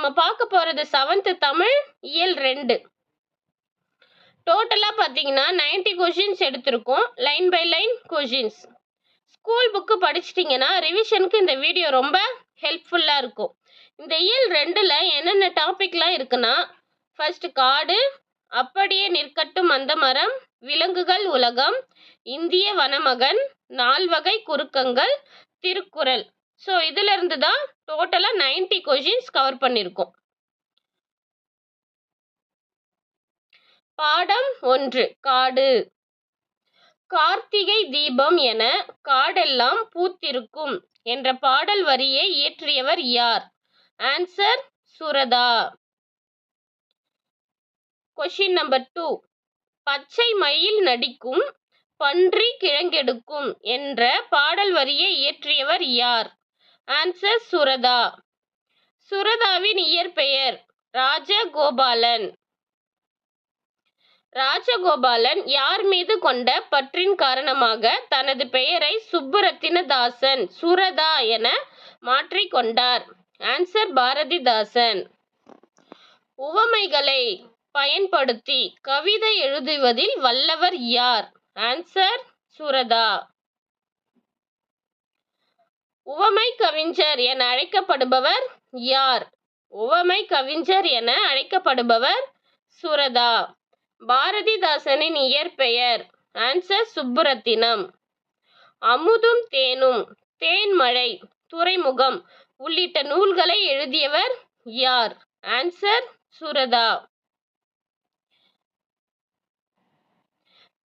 நம்ம பார்க்க போகிறது 7th தமிழ் இயல் 2. டோட்டலாக பார்த்தீங்கன்னா 90 கொஷின்ஸ் எடுத்திருக்கோம். Line by line questions. School book படிச்சிட்டிங்கன்னா ரிவிஷனுக்கு இந்த வீடியோ ரொம்ப ஹெல்ப்ஃபுல்லாக இருக்கும். இந்த இயல் 2ல் என்னென்ன டாபிக்லாம் இருக்குன்னா, ஃபர்ஸ்ட் காடு, அப்படியே நிற்கட்டும் அந்த மரம், விலங்குகள் உலகம், இந்திய வனமகன், 4 வகை குறுக்கங்கள், திருக்குறள். ஸோ இதிலிருந்து தான் டோட்டலாக 90 கொஷின்ஸ் கவர் பண்ணியிருக்கோம். பாடம் 1 காடு. கார்த்திகை தீபம் என காடெல்லாம் பூத்திருக்கும் என்ற பாடல் வரியை இயற்றியவர் யார்? ஆன்சர் சுரதா. Question number 2. பச்சை மயில் நடிக்கும் பன்றி கிழங்கெடுக்கும் என்ற பாடல் வரியை இயற்றியவர் யார்? ஆன்சர் சுரதா. சுரதாவின் இயற்பெயர் ராஜகோபாலன். ராஜகோபாலன் யார் மீது கொண்ட பற்றின் காரணமாக தனது பெயரை சுப்புரத்தினதாசன் சுரதா என மாற்றிக்கொண்டார்? ஆன்சர் பாரதிதாசன். உவமைகளை பயன்படுத்தி கவிதை எழுதுவதில் வல்லவர் யார்? ஆன்சர் சுரதா. உவமை கவிஞர் என அழைக்கப்படுபவர் யார்? உவமை கவிஞர் என அழைக்கப்படுபவர் சுரதா. பாரதிதாசனின் இயற்பெயர்? ஆன்சர் சுப்புரத்தினம். அமுதும் தேனும், தேன்மழை, துறைமுகம் உள்ளிட்ட நூல்களை எழுதியவர் யார்? ஆன்சர் சுரதா.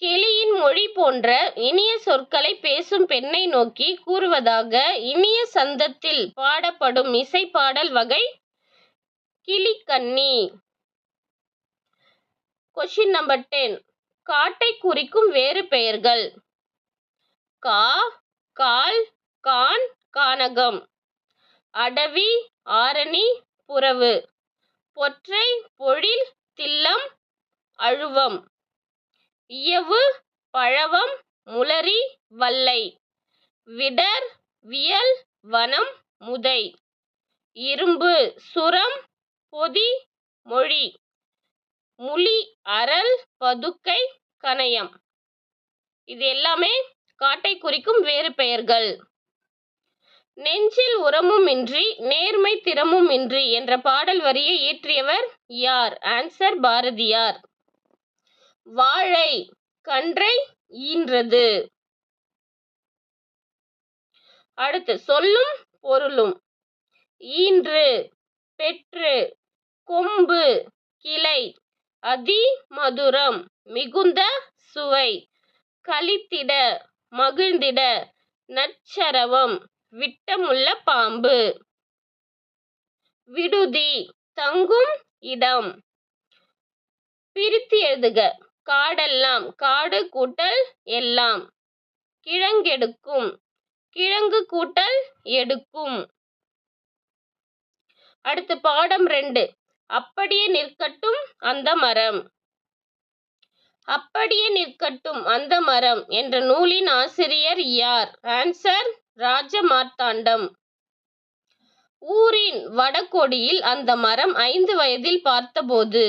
கிளியின் மொழி போன்ற இனிய சொற்களை பேசும் பெண்ணை நோக்கி கூறுவதாக இனிய சந்தத்தில் பாடப்படும் இசைப்பாடல் வகை கிளிக்கண்ணி. Question number 10. காட்டை குறிக்கும் வேறு பெயர்கள்? கா, கால், கான், கானகம். அடவி, ஆரணி, புறவு. பொற்றை, பொழில், தில்லம், அழுவம். இயவு, பழவம், முளரி, வல்லை. விடர், வியல், வனம், முதை. இரும்பு, சுரம், பொதி, மொழி. முளி, அரல், பதுக்கை, கணையம். இது எல்லாமே காட்டை குறிக்கும் வேறு பெயர்கள். நெஞ்சில் உரமும் இன்றி நேர்மை திறமும் இன்றி என்ற பாடல் வரியை இயற்றியவர் யார்? ஆன்சர் பாரதியார். வாழை கன்றை ஈன்றது. அடுத்து சொல்லும் பொருளும். ஈன்று, பெற்று, கொம்பு, கிளை, அதி மதுரம், மிகுந்த சுவை, களித்திட, மகிழ்ந்திட, நற்சரவம், விட்டமுள்ள பாம்பு. விடுதி, தங்கும் இடம். பிரித்து எழுதுக. காடெல்லாம், காடு கூட்டல் எல்லாம். கிழங்கெடுக்கும், கிழங்கு கூட்டல் எடுக்கும். அடுத்து பாடம் 2. அப்படியே நிற்கட்டும் அந்த மரம். அப்படியே நிற்கட்டும் அந்த மரம் என்ற நூலின் ஆசிரியர் யார்? ஆன்சர் ராஜமார்த்தாண்டம். ஊரின் வடகோடியில் அந்த மரம் 5 வயதில் பார்த்தபோது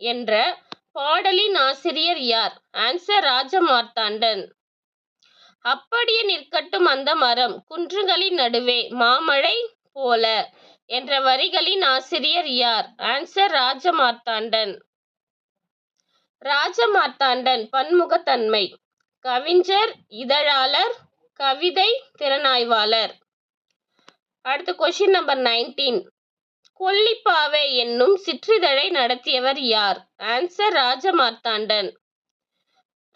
என்ற பாடலின் ஆசிரியர் யார்? ஆன்சர் ராஜமார்த்தாண்டன். அப்படியே நிற்கட்டும் அந்த மரம் குன்றுகளின் நடுவே மாமழை போல என்ற வரிகளின் ஆசிரியர் யார்? ஆன்சர் ராஜமார்த்தாண்டன். ராஜமார்த்தாண்டன் பன்முகத்தன்மை. கவிஞர், இதழாளர், கவிதை திறனாய்வாளர். அடுத்து கொஷின் நம்பர் 19. கொல்லிப்பாவை என்னும் சிற்றிதழை நடத்தியவர் யார்? ஆன்சர் ராஜமார்த்தாண்டன்.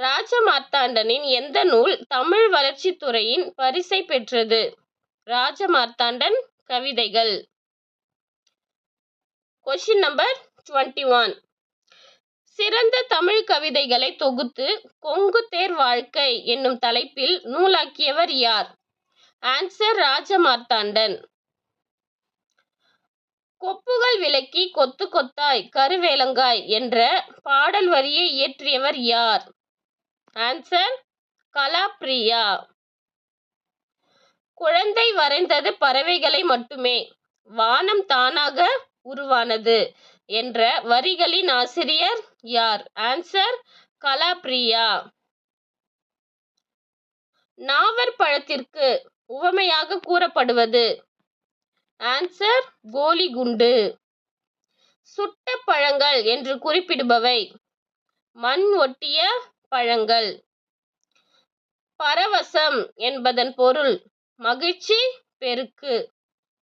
ராஜமார்த்தாண்டனின் எந்த நூல் தமிழ் வளர்ச்சித்துறையின் பரிசை பெற்றது? ராஜமார்த்தாண்டன் கவிதைகள். Question number 21. சிறந்த தமிழ் கவிதைகளை தொகுத்து கொங்கு தேர் வாழ்க்கை என்னும் தலைப்பில் நூலாக்கியவர் யார்? ஆன்சர் ராஜமார்த்தாண்டன். கொப்புகள் விலக்கி கொத்து கொத்தாய் கருவேலங்காய் என்ற பாடல் வரியை இயற்றியவர் யார்? ஆன்சர் கலாப்ரியா. குழந்தை வரைந்தது பறவைகளை மட்டுமே, வானம் தானாக உருவானது என்ற வரிகளின் ஆசிரியர் யார்? ஆன்சர் கலாப்ரியா. நாவற்பழத்திற்கு உவமையாக கூறப்படுவது? ஆன்சர் கோலிகுண்டு. சுட்ட பழங்கள் என்று குறிப்பிடுபவை? மண் ஒட்டிய பழங்கள். பரவசம் என்பதன் பொருள்? மகிழ்ச்சி பெருக்கு.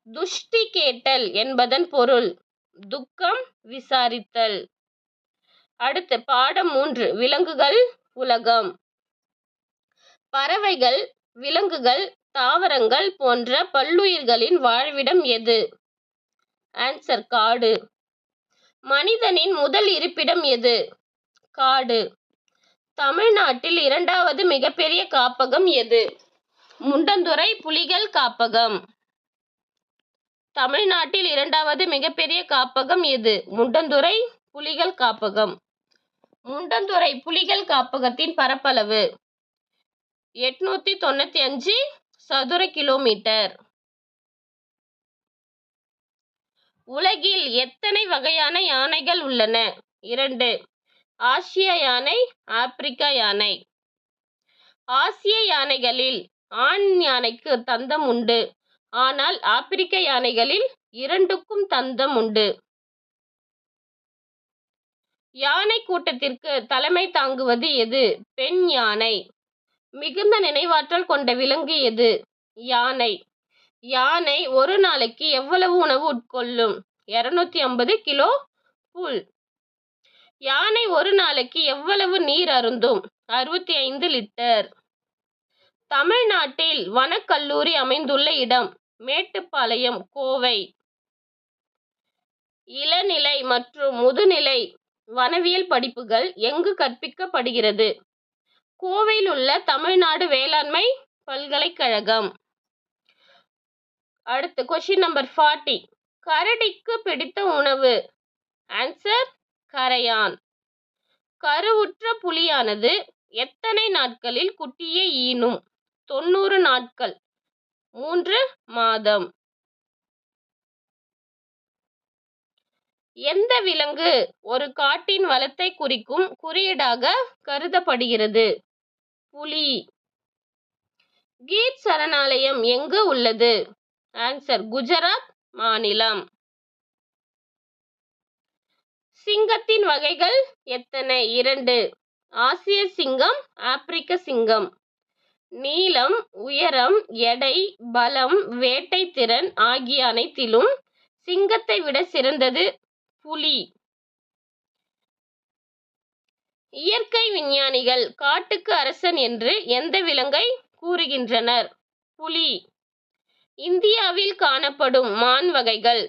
துஷ்டி கேட்டல் என்பதன் பொருள்? துக்கம் விசாரித்தல். அடுத்து பாடம் 3 விலங்குகள் உலகம். பறவைகள், விலங்குகள், தாவரங்கள் போன்ற பல்லுயிர்களின் வாழ்விடம் எது? ஆன்சர் காடு. மனிதனின் முதல் இருப்பிடம் எது? காடு. தமிழ்நாட்டில் 2வது மிகப்பெரிய காப்பகம் எது? முண்டந்துறை புலிகள் காப்பகம். தமிழ்நாட்டில் 2வது மிகப்பெரிய காப்பகம் எது? முண்டந்துறை புலிகள் காப்பகம். முண்டந்துறை புலிகள் காப்பகத்தின் பரப்பளவு 895 சதுர கிலோமீட்டர். உலகில் எத்தனை வகையான யானைகள் உள்ளன? 2. ஆசிய யானை, ஆப்பிரிக்க யானை. ஆசிய யானைகளில் ஆண் யானைக்கு தந்தம் உண்டு. ஆனால் ஆப்பிரிக்க யானைகளில் 2க்கும் தந்தம் உண்டு. யானை கூட்டத்திற்கு தலைமை தாங்குவது எது? பெண் யானை. மிகுந்த நினைவாற்றல் கொண்ட விலங்கு எது? யானை. யானை ஒரு நாளைக்கு எவ்வளவு உணவு உட்கொள்ளும்? 250 கிலோ புல். யானை ஒரு நாளைக்கு எவ்வளவு நீர் அருந்தும்? 65 லிட்டர். தமிழ்நாட்டில் வனக்கல்லூரி அமைந்துள்ள இடம்? மேட்டுப்பாளையம், கோவை. இளநிலை மற்றும் முதுநிலை வனவியல் படிப்புகள் எங்கு கற்பிக்கப்படுகிறது? கோவையில் உள்ள தமிழ்நாடு வேளாண்மை பல்கலைக்கழகம். அடுத்து கொஸ்டின் நம்பர் 40. கரடிக்கு பிடித்த உணவு? ஆன்சர் கரையான். கருவுற்ற புலியானது எத்தனை நாட்களில் குட்டியை ஈனும்? 90 நாட்கள். 3 மாதம். எந்த விலங்கு ஒரு காட்டின் வளத்தை குறிக்கும் குறியீடாக கருதப்படுகிறது? புலி. கீர் சரணாலயம் எங்கு உள்ளது? ஆன்சர் குஜராத் மாநிலம். சிங்கத்தின் வகைகள் எத்தனை? 2. ஆசிய சிங்கம், ஆப்பிரிக்க சிங்கம். நீளம், உயரம், எடை, பலம், வேட்டை திறன் ஆகிய அனைத்திலும் சிங்கத்தை விட சிறந்தது புலி. இயற்கை விஞ்ஞானிகள் காட்டுக்கு அரசன் என்று எந்த விலங்கை கூறுகின்றனர்? புலி. இந்தியாவில் காணப்படும் மான் வகைகள்?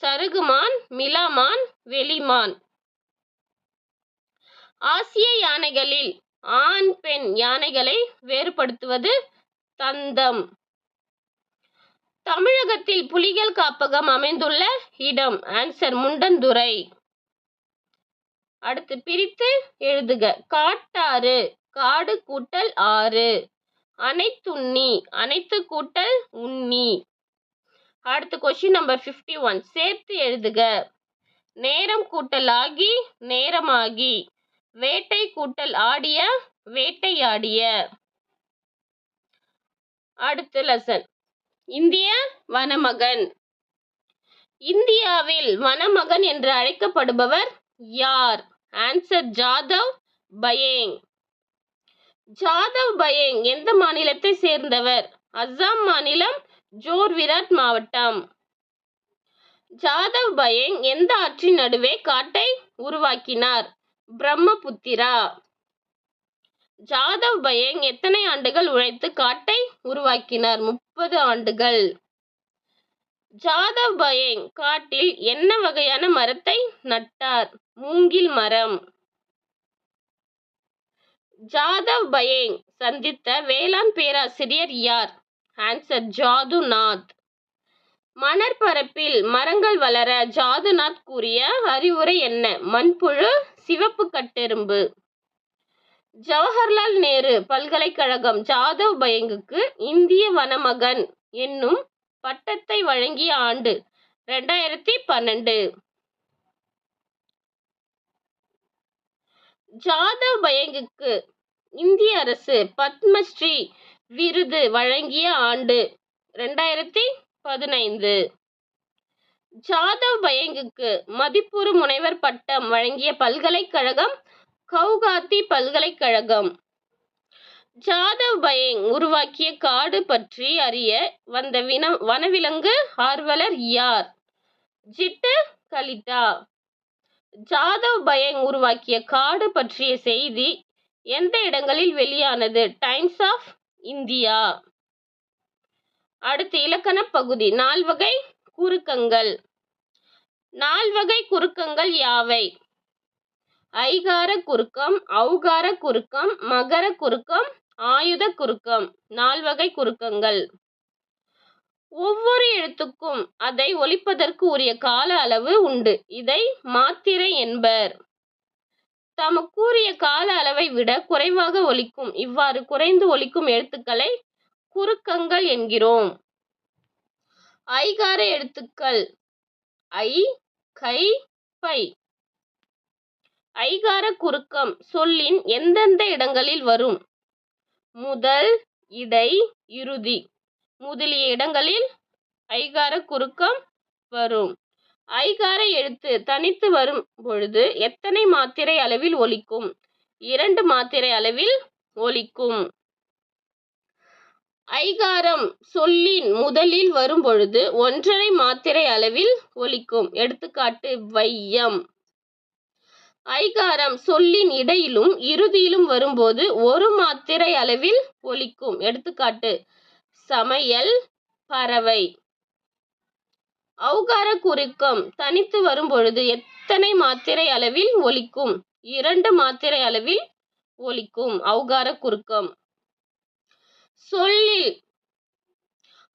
சருகுமான், மிலாமான், வெளிமான். ஆசிய யானைகளில் ஆண் பெண் யானைகளை வேறுபடுத்துவது தந்தம். தமிழகத்தில் புலிகள் காப்பகம் அமைந்துள்ள இடம்? ஆன்சர் முண்டந்துறை. அடுத்து பிரித்து எழுதுக. காட்டாறு, காடு கூட்டல் ஆறு. அனைத்துண்ணி, அனைத்து கூட்டல் உண்ணி. அடுத்து கொஸ்டின் நம்பர் 51. சேர்த்து எழுதுக. நேரம் கூட்டல் ஆகி, நேரமாகி. வேட்டை கூட்டல் ஆடிய, வேட்டையாடிய. அடுத்து லெசன். இந்திய வனமகன். இந்தியாவில் வனமகன் என்று அழைக்கப்படுபவர் யார்? ஆன்சர் ஜாதவ் பயேங். ஜாதவ் பயேங் எந்த மாநிலத்தை சேர்ந்தவர்? அஸ்ஸாம் மாநிலம், ஜோர்விராட் மாவட்டம். ஜாதவ் பயேங் எந்த ஆற்றின் நடுவே காட்டை உருவாக்கினார்? பிரம்மபுத்திரா. ஜாதவ் பயேங் எத்தனை ஆண்டுகள் உழைத்து காட்டை உருவாக்கினார்? 30 ஆண்டுகள். ஜாதவ் பயேங் காட்டில் என்ன வகையான மரத்தை நட்டார்? மூங்கில் மரம். ஜாதவ் பயேங் சந்தித்த வேளாண் பேராசிரியர் யார்? ஆன்சர் ஜாதுநாத். மணற்பரப்பில் மரங்கள் வளர ஜாதுநாத் கூறிய அறிவுரை என்ன? மண்புழு, சிவப்பு கட்டெறும்பு. ஜவஹர்லால் நேரு பல்கலைக்கழகம் ஜாதவ் பயேங்குக்கு இந்திய வனமகன் என்னும் பட்டத்தை வழங்கிய ஆண்டு? 2012. ஜாதவ் பயங்குக்கு இந்திய அரசு பத்மஸ்ரீ விருது வழங்கிய ஆண்டு 2015. ஜாதவ் பயங்குக்கு மதிப்புறு முனைவர் பட்டம் வழங்கிய பல்கலைக்கழகம் கவுகாத்தி பல்கலைக்கழகம். ஜாதவ் பயங் உருவாக்கிய காடு பற்றி அறிய வந்த வனவிலங்கு ஆர்வலர் யார்? ஜிட்டு கலிட்டா. ஜாதவ் பயங் உருவாக்கிய காடு பற்றிய செய்தி எந்த இடங்களில் வெளியானது? Times of India. அடுத்து இலக்கண பகுதி. நால்வகை குறுக்கங்கள். நால்வகை குறுக்கங்கள் யாவை? ஐகார குறுக்கம், ஔகார குறுக்கம், மகர குறுக்கம், ஆயுத குறுக்கம். நால்வகை குறுக்கங்கள். ஒவ்வொரு எழுத்துக்கும் அதை ஒலிப்பதற்கு உரிய கால அளவு உண்டு. இதை மாத்திரை என்பர். தமக்குரிய கால அளவை விட குறைவாக ஒலிக்கும். இவ்வாறு குறைந்து ஒலிக்கும் எழுத்துக்களை குறுக்கங்கள் என்கிறோம். ஐகார எழுத்துக்கள் ஐ, கை, பை. ஐகார குறுக்கம் சொல்லின் எந்தெந்த இடங்களில் வரும்? முதல், இடை, இறுதி முதலிய இடங்களில் ஐகார குறுக்கம் வரும். ஐகார எழுத்து தனித்து வரும் பொழுது எத்தனை மாத்திரை அளவில் ஒலிக்கும்? 2 மாத்திரை அளவில் ஒலிக்கும். ஐகாரம் சொல்லின் முதலில் வரும் பொழுது 1.5 மாத்திரை அளவில் ஒலிக்கும். எடுத்துக்காட்டு வையம். ஐகாரம் சொல்லின் இடையிலும் இறுதியிலும் வரும்போது 1 மாத்திரை அளவில் ஒலிக்கும். எடுத்துக்காட்டு சமையல், பறவை. ஔகார குறுக்கம் தனித்து வரும் பொழுது எத்தனை மாத்திரை அளவில் ஒலிக்கும்? 2 மாத்திரை அளவில் ஒலிக்கும். ஔகார குறுக்கம். சொல்லில்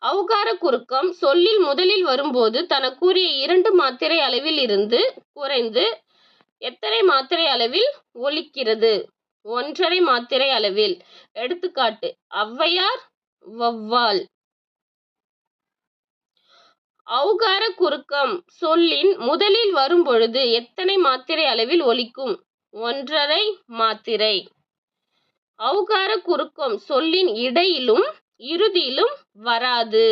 ஔகார குறுக்கம் சொல்லில் முதலில் வரும்போது தனக்குரிய 2 மாத்திரை அளவில் இருந்து குறைந்து எத்தனை மாத்திரை அளவில் ஒலிக்கிறது? 1.5 மாத்திரை அளவில். எடுத்துக்காட்டு ஔவையார், வௌவால். ஔகார குறுக்கம் சொல்லின் முதலில் வரும் பொழுது எத்தனை மாத்திரை அளவில் ஒலிக்கும்? 1.5 மாத்திரை. ஔகார குறுக்கம் சொல்லின் இடையிலும் இறுதியிலும் வராது.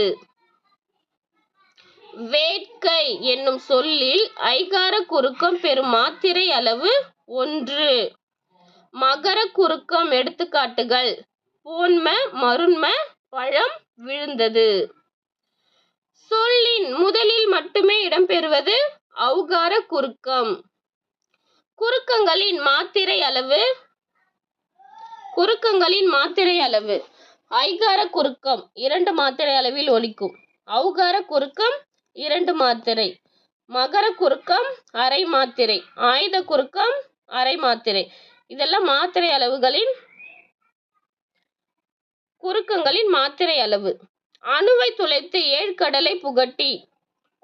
வேட்கை என்னும் சொல்லில் ஐகார குறுக்கம் பெறும் மாத்திரை அளவு 1. மகர குறுக்கம் எடுத்துக்காட்டுகள் போன்ம, மருண்ம, பழம், விழுந்தது. சொல்லின் முதலில் மட்டுமே இடம்பெறுவது ஔகார குறுக்கம். குறுக்கங்களின் மாத்திரை அளவு. குறுக்கங்களின் மாத்திரை அளவு. ஐகார குறுக்கம் 2 மாத்திரை அளவில் ஒலிக்கும். ஔகார குறுக்கம் 2 மாத்திரை. மகர குறுக்கம் அரை மாத்திரை. ஆயுத குறுக்கம் அரை மாத்திரை. இதெல்லாம் மாத்திரை அளவுகளின் குறுக்கங்களின் மாத்திரை அளவு. அணுவை துளைத்து 7 கடலை புகட்டி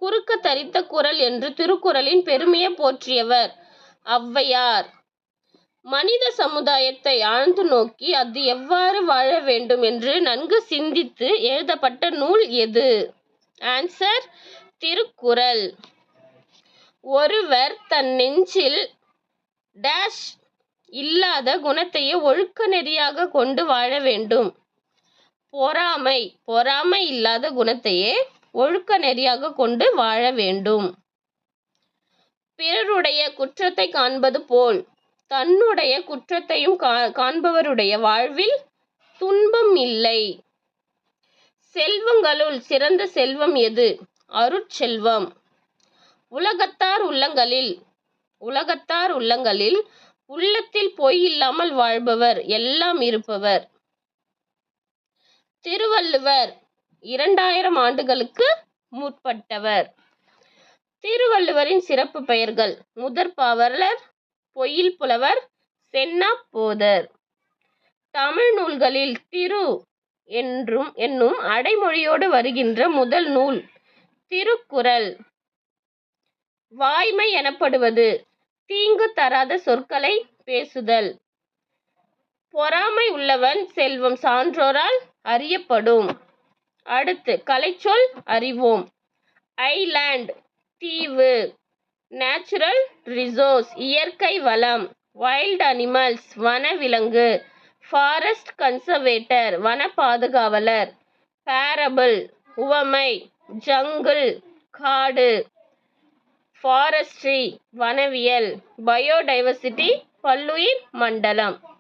குறுக்க தரித்த குரல் என்று திருக்குறளின் பெருமையை போற்றியவர் ஔவையார். மனித சமுதாயத்தை ஆழ்ந்து நோக்கி அது எவ்வாறு வாழ வேண்டும் என்று நன்கு சிந்தித்து எழுதப்பட்ட நூல் எது? ஆன்சர் திருக்குறள். ஒருவர் தன் நெஞ்சில் டேஷ் இல்லாத குணத்தையே ஒழுக்க நெறியாக கொண்டு வாழ வேண்டும். பொறாமை. பொறாமை இல்லாத குணத்தையே ஒழுக்க நெறியாக கொண்டு வாழ வேண்டும். பிறருடைய குற்றத்தை காண்பது போல் தன்னுடைய குற்றத்தையும் காண்பவருடைய வாழ்வில் துன்பம் இல்லை. செல்வங்களுள் சிறந்த செல்வம் எது? அருட்செல்வம். உலகத்தார் உள்ளங்களில் உள்ளத்தில் பொய் இல்லாமல் வாழ்பவர், எல்லாம் இருப்பவர். திருவள்ளுவர் 2000 ஆண்டுகளுக்கு முற்பட்டவர். திருவள்ளுவரின் சிறப்பு பெயர்கள்: முதற்பாவலர், பொய்யில் புலவர், சென்னா போதர். தமிழ் நூல்களில் திரு என்னும் அடைமொழியோடு வருகின்ற முதல் நூல் திருக்குறள். வாய்மை எனப்படுவது தீங்கு தராத சொற்களை பேசுதல். பொறாமை உள்ளவன் செல்வம் சான்றோரால் அறியப்படும். அடுத்து கலைச்சொல் அறிவோம். ஐலாண்ட் தீவு, நேச்சுரல் ரிசோர்ஸ் இயற்கை வளம், வைல்ட் அனிமல்ஸ் வனவிலங்கு, ஃபாரஸ்ட் கன்சர்வேட்டர் வன பாதுகாவலர், பேரபிள் உவமை, ஜங்கிள் காடு, ஃபாரஸ்ட்ரி வனவியல், பயோடைவர்சிட்டி பல்லுயிர் மண்டலம்.